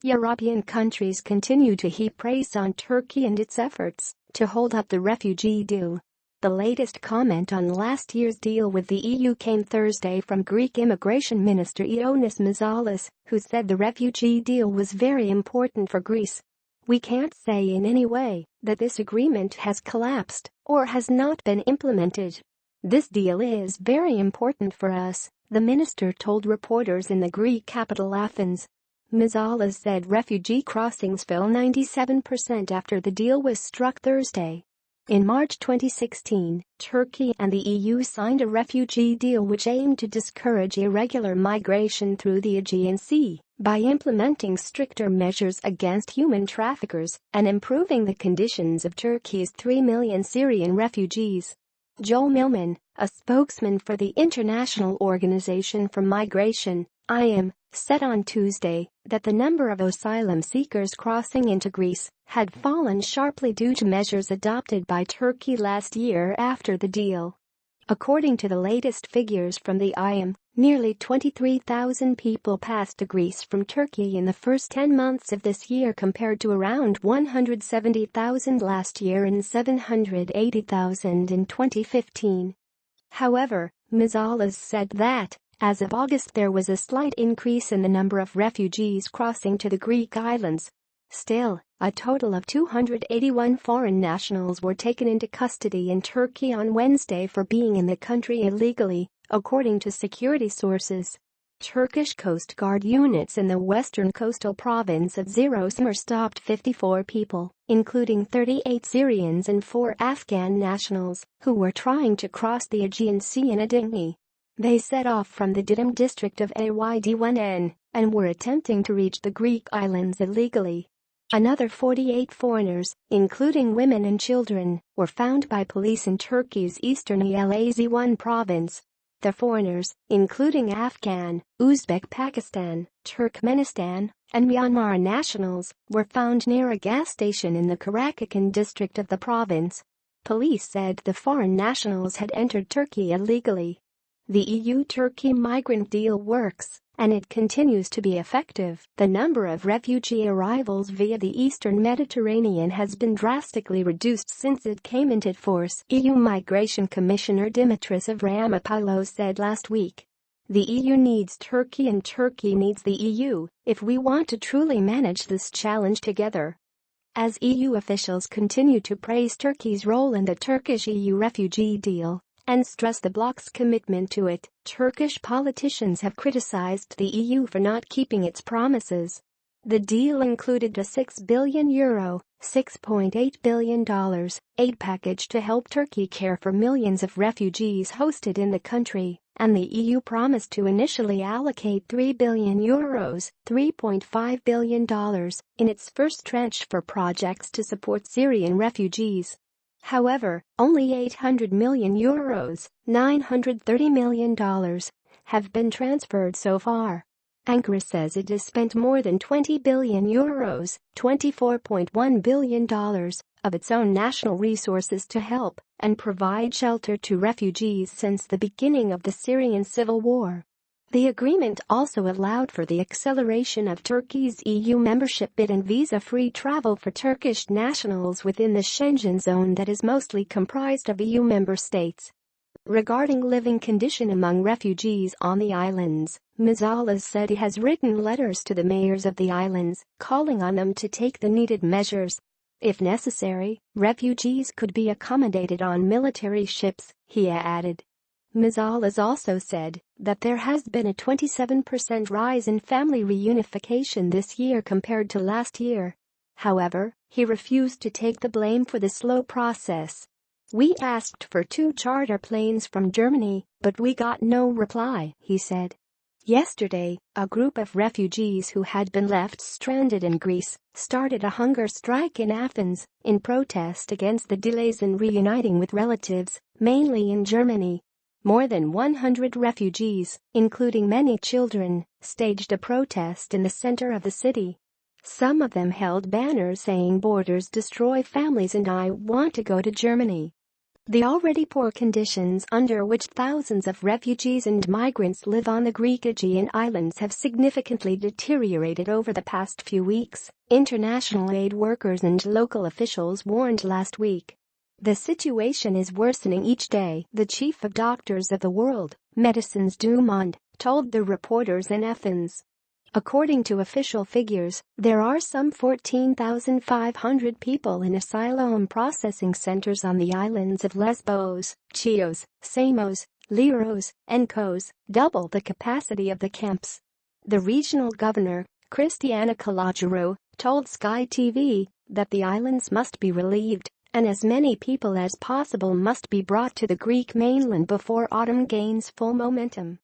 European countries continue to heap praise on Turkey and its efforts to hold up the refugee deal. The latest comment on last year's deal with the EU came Thursday from Greek Immigration Minister Ioannis Mouzalas, who said the refugee deal was very important for Greece. "We can't say in any way that this agreement has collapsed or has not been implemented. This deal is very important for us," the minister told reporters in the Greek capital Athens. Mouzalas said refugee crossings fell 97% after the deal was struck Thursday. In March 2016, Turkey and the EU signed a refugee deal which aimed to discourage irregular migration through the Aegean Sea by implementing stricter measures against human traffickers and improving the conditions of Turkey's 3 million Syrian refugees. Joel Millman, a spokesman for the International Organization for Migration, IOM, said on Tuesday that the number of asylum-seekers crossing into Greece had fallen sharply due to measures adopted by Turkey last year after the deal. According to the latest figures from the IOM, nearly 23,000 people passed to Greece from Turkey in the first 10 months of this year compared to around 170,000 last year and 780,000 in 2015. However, Mouzalas said that as of August there was a slight increase in the number of refugees crossing to the Greek islands. Still, a total of 281 foreign nationals were taken into custody in Turkey on Wednesday for being in the country illegally, according to security sources. Turkish Coast Guard units in the western coastal province of Izmir stopped 54 people, including 38 Syrians and 4 Afghan nationals, who were trying to cross the Aegean Sea in a dinghy. They set off from the Didim district of Aydın and were attempting to reach the Greek islands illegally. Another 48 foreigners, including women and children, were found by police in Turkey's eastern Elazığ province. The foreigners, including Afghan, Uzbek, Pakistan, Turkmenistan, and Myanmar nationals, were found near a gas station in the Karaköken district of the province. Police said the foreign nationals had entered Turkey illegally. The EU-Turkey migrant deal works, and it continues to be effective. The number of refugee arrivals via the eastern Mediterranean has been drastically reduced since it came into force, EU Migration Commissioner Dimitris Avramopoulos said last week. The EU needs Turkey and Turkey needs the EU if we want to truly manage this challenge together. As EU officials continue to praise Turkey's role in the Turkish-EU refugee deal and stress the bloc's commitment to it, Turkish politicians have criticized the EU for not keeping its promises. The deal included a €6 billion, $6.8 billion, aid package to help Turkey care for millions of refugees hosted in the country, and the EU promised to initially allocate €3 billion, $3.5 billion, in its first tranche for projects to support Syrian refugees. However, only €800 million, $930 million, have been transferred so far. Ankara says it has spent more than €20 billion, $24.1 billion, of its own national resources to help and provide shelter to refugees since the beginning of the Syrian civil war. The agreement also allowed for the acceleration of Turkey's EU membership bid and visa-free travel for Turkish nationals within the Schengen zone that is mostly comprised of EU member states. Regarding living condition among refugees on the islands, Mouzalas said he has written letters to the mayors of the islands, calling on them to take the needed measures. If necessary, refugees could be accommodated on military ships, he added. Mouzalas also said that there has been a 27% rise in family reunification this year compared to last year. However, he refused to take the blame for the slow process. "We asked for 2 charter planes from Germany, but we got no reply," he said. Yesterday, a group of refugees who had been left stranded in Greece started a hunger strike in Athens in protest against the delays in reuniting with relatives, mainly in Germany. More than 100 refugees, including many children, staged a protest in the center of the city. Some of them held banners saying "Borders destroy families and I want to go to Germany." The already poor conditions under which thousands of refugees and migrants live on the Greek Aegean islands have significantly deteriorated over the past few weeks, international aid workers and local officials warned last week. The situation is worsening each day, the chief of doctors of the World Medicines du Monde told the reporters in Athens. According to official figures, there are some 14,500 people in asylum processing centers on the islands of Lesbos, Chios, Samos, Leros, and Kos, double the capacity of the camps. The regional governor, Christiana Kalogerou, told Sky TV that the islands must be relieved and as many people as possible must be brought to the Greek mainland before autumn gains full momentum.